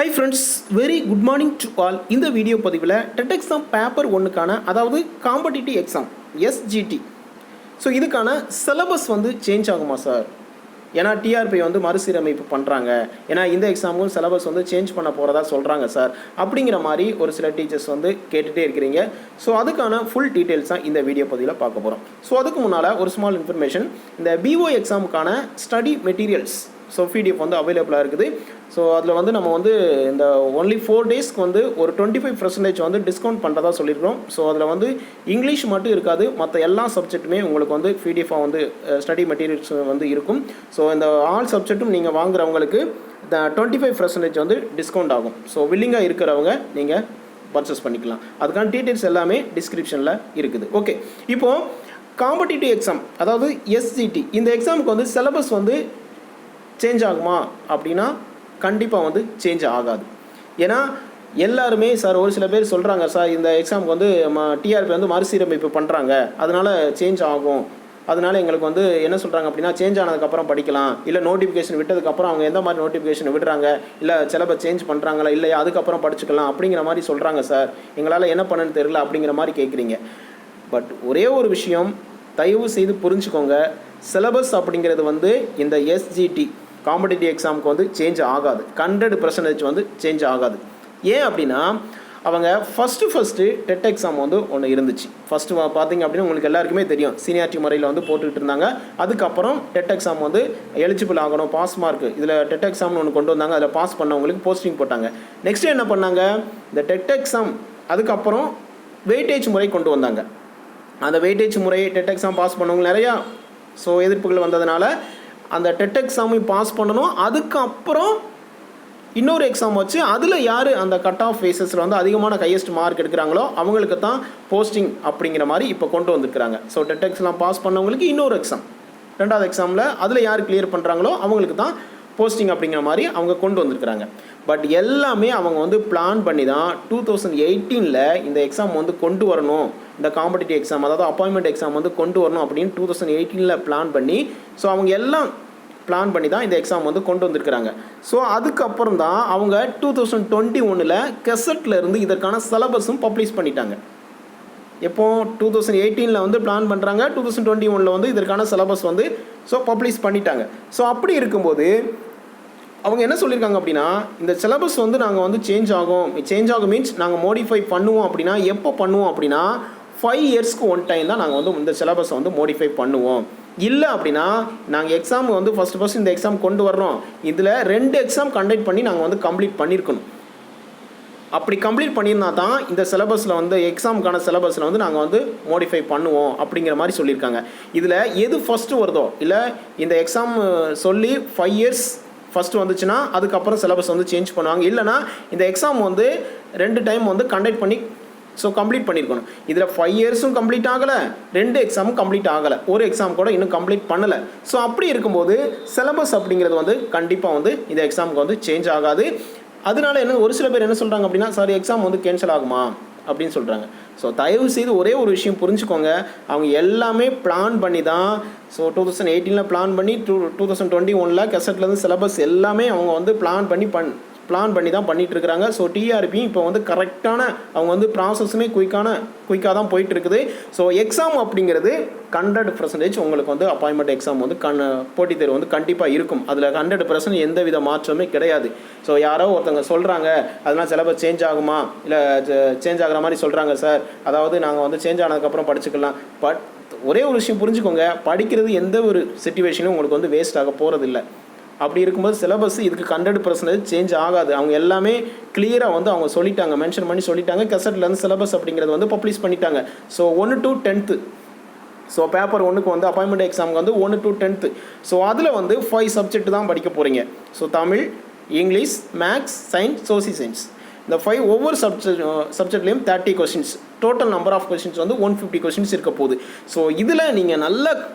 Hi friends, very good morning to all. இந்த video பதிவில் TET exam paper 1க்கான அதாவது competitive exam SGT so இதுக்கான syllabus வந்து change ஆகுமா சார்? ஏன்னா TRB வந்து மறுசீரமைப்பு பண்ணுறாங்க, ஏன்னா இந்த எக்ஸாமுக்கும் சிலபஸ் வந்து சேஞ்ச் பண்ண போகிறதா சொல்கிறாங்க சார் அப்படிங்கிற மாதிரி ஒரு சில டீச்சர்ஸ் வந்து கேட்டுகிட்டே இருக்கிறீங்க. ஸோ அதுக்கான ஃபுல் டீட்டெயில்ஸ் தான் இந்த வீடியோ பதிவில் பார்க்க போகிறோம். ஸோ அதுக்கு முன்னால் ஒரு ஸ்மால் இன்ஃபர்மேஷன், இந்த BO எக்ஸாமுக்கான ஸ்டடி மெட்டீரியல்ஸ் ஸோ PDF வந்து அவைலபிளாக இருக்குது. ஸோ அதில் வந்து நம்ம வந்து இந்த ஒன்லி 4 டேஸ்க்கு வந்து ஒரு 25% வந்து டிஸ்கவுண்ட் பண்ணுறதா சொல்லியிருக்கிறோம். ஸோ அதில் வந்து இங்கிலீஷ் மட்டும் இருக்காது, மற்ற எல்லா சப்ஜெக்ட்டுமே உங்களுக்கு வந்து PDF-ஆக வந்து ஸ்டடி மெட்டீரியல்ஸ் வந்து இருக்கும். ஸோ இந்த ஆல் சப்ஜெக்ட்டும் நீங்கள் வாங்குறவங்களுக்கு இந்த 25% வந்து டிஸ்கவுண்ட் ஆகும். ஸோ வில்லிங்காக இருக்கிறவங்க நீங்கள் பர்ச்சேஸ் பண்ணிக்கலாம். அதுக்கான டீட்டெயில்ஸ் எல்லாமே டிஸ்கிரிப்ஷனில் இருக்குது. ஓகே, இப்போது காம்படிட்டிவ் எக்ஸாம் அதாவது SGT இந்த எக்ஸாமுக்கு வந்து சிலபஸ் வந்து சேஞ்ச் ஆகுமா அப்படின்னா கண்டிப்பாக வந்து சேஞ்ச் ஆகாது. ஏன்னா எல்லாருமே சார் ஒரு சில பேர் சொல்கிறாங்க சார் இந்த எக்ஸாமுக்கு வந்து TRB வந்து மறுசீரமைப்பு பண்ணுறாங்க, அதனால் சேஞ்ச் ஆகும், அதனால் எங்களுக்கு வந்து என்ன சொல்கிறாங்க அப்படின்னா சேஞ்ச் ஆனதுக்கப்புறம் படிக்கலாம், இல்லை நோட்டிஃபிகேஷன் விட்டதுக்கப்புறம் அவங்க எந்த மாதிரி நோட்டிஃபிகேஷன் விடுறாங்க, இல்லை சிலபஸ் சேஞ்ச் பண்ணுறாங்களா இல்லையா அதுக்கப்புறம் படிச்சுக்கலாம் அப்படிங்கிற மாதிரி சொல்கிறாங்க சார், எங்களால் என்ன பண்ணுன்னு தெரியல அப்படிங்கிற மாதிரி கேட்குறீங்க. பட் ஒரே ஒரு விஷயம் தயவு செய்து புரிஞ்சுக்கோங்க, சிலபஸ் அப்படிங்கிறது வந்து இந்த SGT காம்படிட்டிவ் எக்ஸாமுக்கு வந்து சேஞ்ச் ஆகாது, 100% வந்து சேஞ்ச் ஆகாது. ஏன் அப்படின்னா அவங்க ஃபஸ்ட்டு TET எக்ஸாம் வந்து ஒன்று இருந்துச்சு. ஃபஸ்ட்டு பார்த்தீங்க அப்படின்னா உங்களுக்கு எல்லாருக்குமே தெரியும், சீனியாரிட்டி முறையில் வந்து போட்டுக்கிட்டு இருந்தாங்க. அதுக்கப்புறம் TET எக்ஸாம் வந்து எலிஜிபிள் ஆகணும், பாஸ் மார்க் இதில் TET எக்ஸாம்னு ஒன்று கொண்டு வந்தாங்க, அதில் பாஸ் பண்ணவங்களுக்கு போஸ்டிங் போட்டாங்க. நெக்ஸ்ட்டு என்ன பண்ணாங்க, இந்த TET எக்ஸாம் அதுக்கப்புறம் வெயிட்டேஜ் முறை கொண்டு வந்தாங்க. அந்த வெயிட்டேஜ் முறை TET எக்ஸாம் பாஸ் பண்ணவங்க நிறையா எதிர்ப்புகள் வந்ததுனால அந்த TET எக்ஸாமையும் பாஸ் பண்ணணும், அதுக்கப்புறம் இன்னொரு எக்ஸாம் வச்சு அதில் யார் அந்த கட் ஆஃப் ஃபேஸஸில் வந்து அதிகமான ஹையஸ்ட் மார்க் எடுக்கிறாங்களோ அவங்களுக்கு தான் போஸ்டிங் அப்படிங்கிற மாதிரி இப்போ கொண்டு வந்துருக்குறாங்க. ஸோ TET எக்ஸாம் பாஸ் பண்ணவங்களுக்கு இன்னொரு எக்ஸாம், ரெண்டாவது எக்ஸாமில் அதில் யார் கிளியர் பண்ணுறாங்களோ அவங்களுக்கு தான் போஸ்டிங் அப்படிங்கிற மாதிரி அவங்க கொண்டு வந்திருக்கிறாங்க. பட் எல்லாமே அவங்க வந்து பிளான் பண்ணி தான் 2018 இந்த எக்ஸாம் வந்து கொண்டு வரணும், இந்த காம்படிட்டிவ் எக்ஸாம் அதாவது அப்பாயின்மெண்ட் எக்ஸாம் வந்து கொண்டு வரணும் அப்படின்னு 2018 பிளான் பண்ணி, ஸோ அவங்க எல்லாம் பிளான் பண்ணி தான் இந்த எக்ஸாம் வந்து கொண்டு வந்திருக்கிறாங்க. ஸோ அதுக்கப்புறம் தான் அவங்க 2021 கெசட்டில் இருந்து இதற்கான சிலபஸும் பப்ளிஷ் பண்ணிட்டாங்க. எப்போ 2018 வந்து பிளான் பண்ணுறாங்க, 2021 வந்து இதற்கான சிலபஸ் வந்து பப்ளிஷ் பண்ணிட்டாங்க. ஸோ அப்படி இருக்கும்போது அவங்க என்ன சொல்லியிருக்காங்க அப்படின்னா இந்த சிலபஸ் வந்து நாங்கள் வந்து சேஞ்ச் ஆகும் மீன்ஸ் நாங்கள் மோடிஃபை பண்ணுவோம் அப்படின்னா எப்போ பண்ணுவோம் அப்படின்னா 5 இயர்ஸ்க்கு ஒன் டைம் தான் நாங்கள் வந்து இந்த சிலபஸை வந்து மோடிஃபை பண்ணுவோம். இல்லை அப்படின்னா நாங்கள் எக்ஸாம் வந்து ஃபஸ்ட்டு இந்த எக்ஸாம் கொண்டு வர்றோம், இதில் 2 எக்ஸாம் கண்டக்ட் பண்ணி நாங்கள் வந்து கம்ப்ளீட் பண்ணியிருக்கணும். அப்படி கம்ப்ளீட் பண்ணியிருந்தா தான் இந்த சிலபஸில் வந்து எக்ஸாமுக்கான சிலபஸில் வந்து நாங்கள் வந்து மோடிஃபை பண்ணுவோம் அப்படிங்கிற மாதிரி சொல்லியிருக்காங்க. இதில் எது ஃபஸ்ட்டு வருதோ, இல்லை இந்த எக்ஸாம் சொல்லி 5 இயர்ஸ் ஃபஸ்ட்டு வந்துச்சுன்னா அதுக்கப்புறம் சிலபஸ் வந்து சேஞ்ச் பண்ணுவாங்க, இல்லைனா இந்த எக்ஸாம் வந்து 2 டைம் வந்து கண்டக்ட் பண்ணி கம்ப்ளீட் பண்ணியிருக்கணும். இதில் 5 இயர்ஸும் கம்ப்ளீட் ஆகலை, 2 எக்ஸாமும் கம்ப்ளீட் ஆகலை, ஒரு எக்ஸாம் கூட இன்னும் கம்ப்ளீட் பண்ணலை. ஸோ அப்படி இருக்கும்போது சிலபஸ் அப்படிங்கிறது வந்து கண்டிப்பாக வந்து இந்த எக்ஸாமுக்கு வந்து சேஞ்ச் ஆகாது. அதனால என்ன ஒரு சில பேர் என்ன சொல்கிறாங்க அப்படின்னா சார் எக்ஸாம் வந்து கேன்சல் ஆகுமா அப்படின்னு சொல்கிறாங்க. ஸோ தயவு செய்து ஒரே ஒரு விஷயம் புரிஞ்சுக்கோங்க, அவங்க எல்லாமே பிளான் பண்ணி தான் 2018 பிளான் பண்ணி 2021 கெசட்லேருந்து சிலபஸ் எல்லாமே அவங்க வந்து பிளான் பண்ணி தான் பண்ணிகிட்ருக்குறாங்க. ஸோ TRB இப்போ வந்து கரெக்டான அவங்க வந்து ப்ராசஸுமே குயிக்காக தான் போயிட்டுருக்குது. ஸோ எக்ஸாம் அப்படிங்கிறது 100% உங்களுக்கு வந்து அப்பாயின்மெண்ட் எக்ஸாம் வந்து போட்டித் தேர்வு வந்து கண்டிப்பாக இருக்கும். அதில் 100% எந்த வித மாற்றமே கிடையாது. ஸோ யாரோ ஒருத்தவங்க சொல்கிறாங்க அதெல்லாம் சிலபஸ் சேஞ்ச் ஆகுமா, இல்லை சேஞ்ச் ஆகிற மாதிரி சொல்கிறாங்க சார், அதாவது நாங்கள் வந்து சேஞ்ச் ஆனதுக்கப்புறம் படிச்சுக்கலாம். பட் ஒரே ஒரு விஷயம் புரிஞ்சுக்கோங்க, படிக்கிறது எந்த ஒரு சிச்சுவேஷனும் உங்களுக்கு வந்து வேஸ்ட் ஆக போகிறதில்ல. அப்படி இருக்கும்போது சிலபஸ் இதுக்கு 100% சேஞ்ச் ஆகாது. அவங்க எல்லாமே கிளியராக வந்து அவங்க சொல்லிட்டாங்க, மென்ஷன் பண்ணி சொல்லிட்டாங்க. கெசட்லேருந்து சிலபஸ் அப்படிங்கிறது வந்து பப்ளிஷ் பண்ணிட்டாங்க. So 1 to 10th so paper 1க்கு வந்து அப்பாயின்மெண்ட் எக்ஸாமுக்கு வந்து 1 to 10th. ஸோ அதில் வந்து 5 சப்ஜெக்ட் தான் படிக்க போகிறீங்க. So Tamil, English, maths, science, social science, இந்த 5 ஒவ்வொரு சப்ஜெக்ட்லேயும் 30 questions, total number of questions வந்து 150 கொஸ்டின்ஸ் இருக்க போகுது. ஸோ இதில் நீங்கள் நல்ல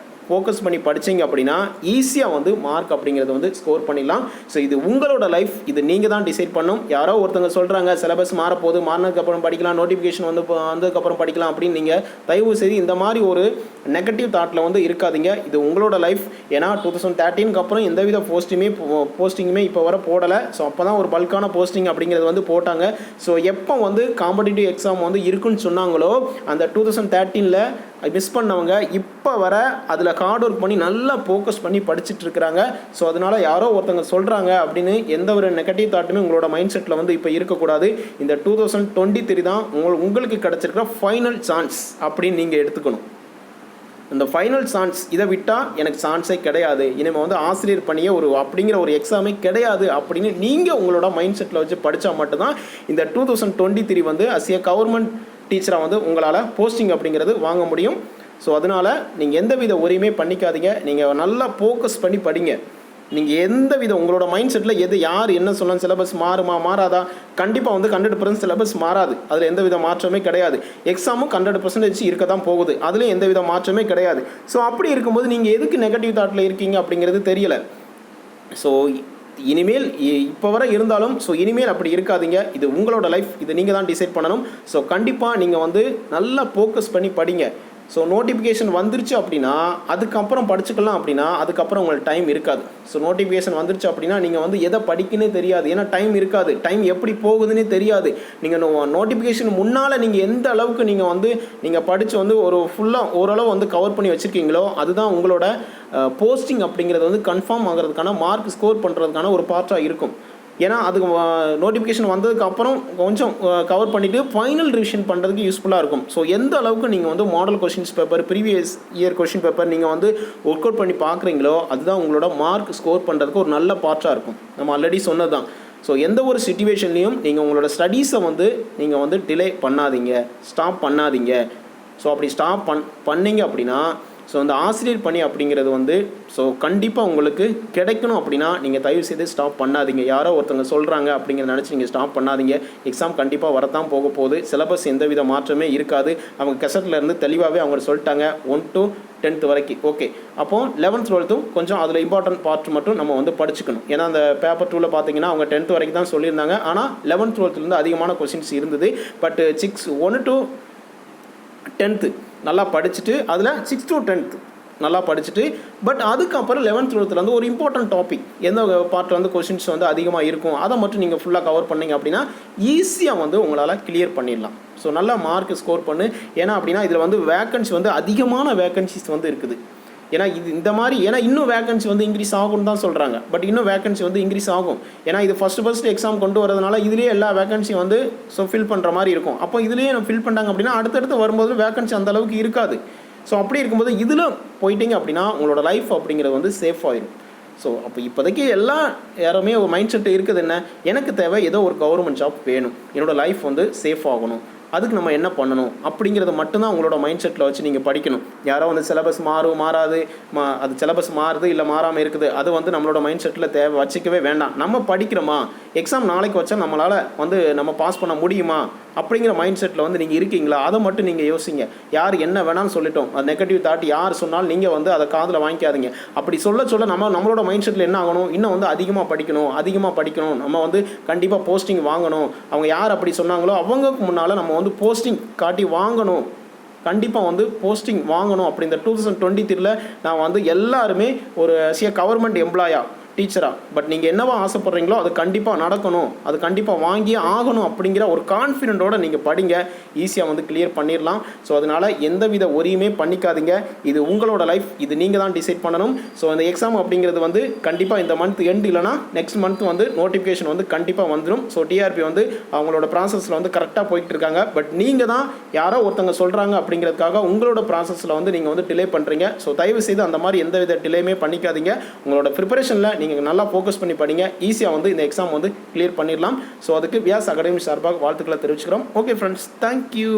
ஃபோக்கஸ் பண்ணி படிச்சிங்க அப்படின்னா ஈஸியாக வந்து மார்க் அப்படிங்கிறது வந்து ஸ்கோர் பண்ணிடலாம். ஸோ இது உங்களோட லைஃப், இது நீங்கள் தான் டிசைட் பண்ணணும். யாரோ ஒருத்தங்க சொல்கிறாங்க சிலபஸ் மாறப்போகுது, மாறினதுக்கப்புறம் படிக்கலாம், நோட்டிஃபிகேஷன் வந்ததுக்கப்புறம் படிக்கலாம் அப்படின்னு நீங்கள் தயவு செய்து இந்த மாதிரி ஒரு நெகட்டிவ் தாட்டில் வந்து இருக்காதீங்க. இது உங்களோட லைஃப். ஏன்னா 2013க்கு அப்புறம் எந்தவித போஸ்டிங்குமே இப்போ வர போடலை. ஸோ அப்போ தான் ஒரு பல்கான போஸ்டிங் அப்படிங்கிறது வந்து போட்டாங்க. ஸோ எப்போ வந்து காம்படிட்டிவ் எக்ஸாம் வந்து இருக்குன்னு சொன்னாங்களோ அந்த 2013ல் மிஸ் பண்ணவங்க இப்போ வர அதில் ஹார்ட் ஒர்க் பண்ணி நல்லா ஃபோக்கஸ் பண்ணி படிச்சுட்டு இருக்கிறாங்க. ஸோ அதனால் யாரோ ஒருத்தங்க சொல்கிறாங்க அப்படின்னு எந்த ஒரு நெகட்டிவ் தாட்டுமே உங்களோட மைண்ட் செட்டில் வந்து இப்போ இருக்கக்கூடாது. இந்த 2023 தான் உங்களுக்கு கிடச்சிருக்கிற ஃபைனல் சான்ஸ் அப்படின்னு நீங்கள் எடுத்துக்கணும். இந்த ஃபைனல் சான்ஸ், இதை விட்டால் எனக்கு சான்ஸே கிடையாது, இனிமேல் வந்து ஆசிரியர் பணியே அப்படிங்கிற ஒரு எக்ஸாமே கிடையாது அப்படின்னு நீங்கள் உங்களோட மைண்ட் செட்டில் வச்சு படித்தா மட்டும்தான் இந்த 2023 வந்து அஸ் கவர்மெண்ட் டீச்சராக வந்து உங்களால் போஸ்டிங் அப்படிங்கிறது வாங்க முடியும். ஸோ அதனால் நீங்கள் எந்தவித உரிமையே பண்ணிக்காதீங்க. நீங்கள் நல்லா ஃபோக்கஸ் பண்ணி படிங்க. நீங்கள் எந்தவித உங்களோட மைண்ட் செட்டில் யார் என்ன சொல்லலாம், சிலபஸ் மாறாதா, கண்டிப்பாக வந்து 100% சிலபஸ் மாறாது. அதில் எந்தவித மாற்றமே கிடையாது. எக்ஸாமும் 100% இருக்க தான் போகுது, அதில் எந்தவித மாற்றமே கிடையாது. ஸோ அப்படி இருக்கும்போது நீங்கள் எதுக்கு நெகட்டிவ் தாட்டில் இருக்கீங்க அப்படிங்கிறது தெரியலை. ஸோ இனிமேல் இப்போ வர இருந்தாலும் ஸோ இனிமேல் அப்படி இருக்காதீங்க. இது உங்களோட லைஃப், இது நீங்கள் தான் டிசைட் பண்ணணும். ஸோ கண்டிப்பாக நீங்கள் வந்து நல்லா ஃபோக்கஸ் பண்ணி படிங்க. ஸோ நோட்டிஃபிகேஷன் வந்துருச்சு அப்படின்னா அதுக்கப்புறம் படிச்சுக்கலாம் அப்படின்னா அதுக்கப்புறம் உங்களுக்கு டைம் இருக்காது. ஸோ நோட்டிஃபிகேஷன் வந்துருச்சு அப்படின்னா நீங்கள் வந்து எதை படிக்கனே தெரியாது, ஏன்னா டைம் இருக்காது, டைம் எப்படி போகுதுன்னே தெரியாது. நீங்கள் நோட்டிஃபிகேஷன் முன்னால் நீங்கள் எந்த அளவுக்கு நீங்கள் படித்து வந்து ஓரளவு வந்து கவர் பண்ணி வச்சுருக்கீங்களோ அதுதான் உங்களோட போஸ்டிங் அப்படிங்கிறது வந்து கன்ஃபார்ம் ஆகிறதுக்கான மார்க் ஸ்கோர் பண்ணுறதுக்கான ஒரு பார்ட்டாக இருக்கும். ஏன்னா அதுக்கு நோட்டிஃபிகேஷன் வந்ததுக்கப்புறம் கொஞ்சம் கவர் பண்ணிவிட்டு ஃபைனல் ரிவிஷன் பண்ணுறதுக்கு யூஸ்ஃபுல்லாக இருக்கும். ஸோ எந்த அளவுக்கு நீங்கள் வந்து model questions paper, previous year question paper நீங்கள் வந்து ஒர்க் அவுட் பண்ணி பார்க்குறீங்களோ அதுதான் உங்களோட மார்க் ஸ்கோர் பண்ணுறதுக்கு ஒரு நல்ல பார்ட்டாக இருக்கும். நம்ம ஆல்ரெடி சொன்னது தான். ஸோ எந்த ஒரு சிச்சுவேஷன்லேயும் நீங்கள் உங்களோட ஸ்டடீஸை வந்து நீங்கள் வந்து டிலே பண்ணாதீங்க, ஸ்டாப் பண்ணாதீங்க. ஸோ அப்படி ஸ்டாப் பண்ணிங்க அப்படின்னா ஸோ அந்த ஆசிரியர் பணி அப்படிங்கிறது வந்து ஸோ கண்டிப்பாக உங்களுக்கு கிடைக்கணும் அப்படின்னா நீங்கள் தயவு செய்து ஸ்டாப் பண்ணாதீங்க. யாரோ ஒருத்தவங்க சொல்கிறாங்க அப்படிங்கிறத நினச்சி நீங்கள் ஸ்டாப் பண்ணாதீங்க. எக்ஸாம் கண்டிப்பாக வரத்தான் போக போகுது. சிலபஸ் எந்தவித மாற்றமே இருக்காது. அவங்க கெசட்டில் இருந்து தெளிவாகவே அவங்க சொல்லிட்டாங்க 1 to 10th வரைக்கும். ஓகே, அப்போது 11th 12th கொஞ்சம் அதில் இம்பார்ட்டன்ட் பார்ட் மட்டும் நம்ம வந்து படிச்சுக்கணும். ஏன்னா அந்த பேப்பர் 2ல் பார்த்தீங்கன்னா அவங்க 10th வரைக்கும் தான் சொல்லியிருந்தாங்க. ஆனால் 11th 12th அதிகமான கொஸ்டின்ஸ் இருந்தது. பட் 1 to 10th நல்லா படிச்சுட்டு அதில் 6 to 10th நல்லா படிச்சுட்டு பட் அதுக்கப்புறம் 11th 12th வந்து ஒரு இம்பார்ட்டன்ட் டாபிக் எந்த பார்ட்டில் வந்து கொஷின்ஸ் வந்து அதிகமாக இருக்கும் அதை மட்டும் நீங்கள் ஃபுல்லாக கவர் பண்ணிங்க அப்படின்னா ஈஸியாக வந்து உங்களால் கிளியர் பண்ணிடலாம். ஸோ நல்லா மார்க் ஸ்கோர் பண்ணு. ஏன்னா அப்படின்னா இதில் வந்து வேக்கன்சி வந்து அதிகமான வேக்கன்சிஸ் வந்து இருக்குது. ஏன்னா இந்த மாதிரி ஏன்னா இன்னும் வேக்கன்சி வந்து இன்க்ரீஸ் ஆகும்னு தான் சொல்கிறாங்க. பட் இன்னும் வேக்கன்சி வந்து இன்க்ரீஸ் ஆகும். ஏன்னா இது ஃபஸ்ட்டு எக்ஸாம் கொண்டு வரதுனால இதுலேயே எல்லா வேக்கன்சியும் வந்து ஸோ ஃபில் பண்ணுற மாதிரி இருக்கும். அப்போ இதுலேயே ஃபில் பண்ணாங்க அப்படின்னா அடுத்தடுத்து வரும்போது வேக்கன்சி அந்த அளவுக்கு இருக்காது. ஸோ அப்படி இருக்கும்போது இதில் போயிட்டீங்க அப்படின்னா உங்களோட லைஃப் அப்படிங்கிறது வந்து சேஃப் ஆயிடும். ஸோ அப்போ இப்போதைக்கு யாருமே ஒரு மைண்ட் செட் இருக்குது, என்ன எனக்கு தேவை ஏதோ ஒரு கவர்மெண்ட் ஜாப் வேணும், என்னோடய லைஃப் வந்து சேஃப் ஆகணும், அதுக்கு நம்ம என்ன பண்ணணும் அப்படிங்கிறத மட்டும்தான் உங்களோட மைண்ட் செட்டில் வச்சு நீங்கள் படிக்கணும். யாரோ வந்து சிலபஸ் மாறாது அது சிலபஸ் மாறுது இல்லை மாறாமல் இருக்குது அது வந்து நம்மளோட மைண்ட் செட்டில் வச்சுக்கவே வேண்டாம். நம்ம படிக்கிறோமா, எக்ஸாம் நாளைக்கு வச்சா நம்மளால் வந்து நம்ம பாஸ் பண்ண முடியுமா அப்படிங்கிற மைண்ட் செட்டில் வந்து நீங்கள் இருக்கீங்களா அதை மட்டும் நீங்கள் யோசிங்க. யார் என்ன வேணாம்னு சொல்லிட்டோம், அது நெகட்டிவ் தாட் யார் சொன்னாலும் நீங்கள் வந்து அதை காதில் வாங்கிக்காதீங்க. அப்படி சொல்ல நம்மளோட மைண்ட் செட்டில் என்ன ஆகணும், இன்னும் வந்து அதிகமாக படிக்கணும், நம்ம வந்து கண்டிப்பாக போஸ்டிங் வாங்கணும், அவங்க யார் அப்படி சொன்னாங்களோ அவங்களுக்கு முன்னால் நம்ம வந்து போஸ்டிங் காட்டி வாங்கணும், கண்டிப்பாக வந்து போஸ்டிங் வாங்கணும். அப்படி இந்த 2023 நான் வந்து எல்லாருமே ஒரு கவர்மெண்ட் எம்ப்ளாயாக டீச்சராக பட் நீங்கள் என்னவா ஆசைப்பட்றீங்களோ அது கண்டிப்பாக நடக்கணும், அது கண்டிப்பாக வாங்கியே ஆகணும் அப்படிங்கிற ஒரு கான்ஃபிடென்ட்டோடு நீங்கள் படிங்க, ஈஸியாக வந்து கிளியர் பண்ணிடலாம். ஸோ அதனால் எந்தவித ஒரியுமே பண்ணிக்காதீங்க. இது உங்களோட லைஃப், இது நீங்கள் தான் டிசைட் பண்ணணும். ஸோ இந்த எக்ஸாம் அப்படிங்கிறது வந்து கண்டிப்பாக இந்த மந்த் எண்ட் இல்லைனா நெக்ஸ்ட் மந்த் வந்து நோட்டிஃபிகேஷன் வந்து கண்டிப்பாக வந்துடும். ஸோ டிஆர்பி வந்து அவங்களோட ப்ராசஸில் வந்து கரெக்டாக போய்கிட்டு இருக்காங்க. பட் நீங்கள் தான் யாரோ ஒருத்தங்க சொல்கிறாங்க அப்படிங்கிறதுக்காக உங்களோட ப்ராசஸில் வந்து நீங்கள் வந்து டிலே பண்ணுறீங்க. ஸோ தயவு செய்து அந்த மாதிரி எந்தவித டிலேயுமே பண்ணிக்காதீங்க. உங்களோட ப்ரிப்பரேஷனில் நீங்கள் நல்லா ஃபோக்கஸ் பண்ணி படிங்க, ஈஸியாக வந்து இந்த எக்ஸாம் வந்து கிளியர் பண்ணிடலாம். ஸோ அதுக்கு வியாஸ் அகாடமி சார்பாக வாழ்த்துக்களை தெரிவிச்சுக்கிறோம். Okay friends, thank you.